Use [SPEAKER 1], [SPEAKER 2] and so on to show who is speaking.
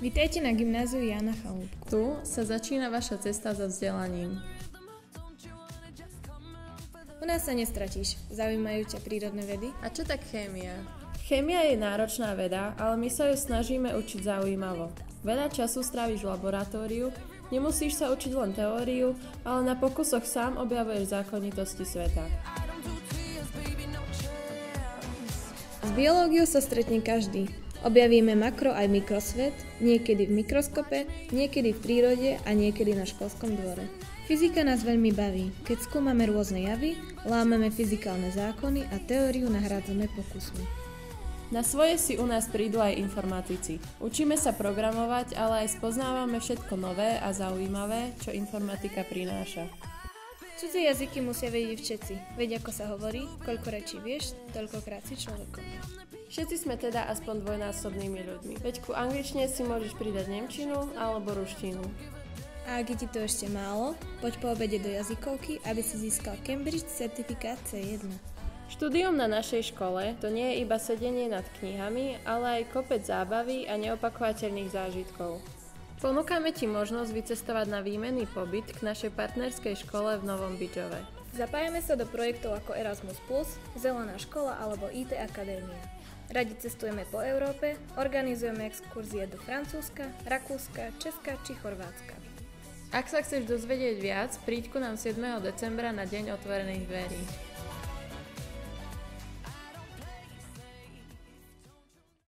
[SPEAKER 1] Vitajte na gymnáziu Jána Chalúbku.
[SPEAKER 2] Tu sa začína vaša cesta za vzdelaním.
[SPEAKER 1] U nás sa nestratíš. Zaujímajú ťa prírodné vedy?
[SPEAKER 2] A čo tak chémia?
[SPEAKER 3] Chémia je náročná veda, ale my sa ju snažíme učiť zaujímavo. Veľa času stráviš v laboratóriu, nemusíš sa učiť len teóriu, ale na pokusoch sám objavuješ zákonitosti sveta.
[SPEAKER 1] S biológiou sa stretne každý. Objavíme makro aj mikrosvet, niekedy v mikroskope, niekedy v prírode a niekedy na školskom dvore. Fyzika nás veľmi baví, keď skúmame rôzne javy, lámeme fyzikálne zákony a teóriu nahrádzame pokusmi.
[SPEAKER 3] Na svoje si u nás prídu aj informatici. Učíme sa programovať, ale aj spoznávame všetko nové a zaujímavé, čo informatika prináša.
[SPEAKER 1] Cudzie jazyky musia vedieť všetci. Veď ako sa hovorí, koľko rečí vieš, toľkokrát si človekom.
[SPEAKER 3] Všetci sme teda aspoň dvojnásobnými ľuďmi. Veď ku angličtine si môžeš pridať nemčinu alebo ruštinu.
[SPEAKER 1] A ak je ti to ešte málo, poď po obede do jazykovky, aby si získal Cambridge certifikát C1.
[SPEAKER 3] Štúdium na našej škole to nie je iba sedenie nad knihami, ale aj kopec zábavy a neopakovateľných zážitkov. Ponúkame ti možnosť vycestovať na výmenný pobyt k našej partnerskej škole v Novom Bydžove.
[SPEAKER 1] Zapájame sa do projektov ako Erasmus+, Zelená škola alebo IT Akadémia. Radi cestujeme po Európe, organizujeme exkurzie do Francúzska, Rakúska, Česka či Chorvátska.
[SPEAKER 2] Ak sa chceš dozvedieť viac, príď ku nám 7. decembra na deň otvorených dverí.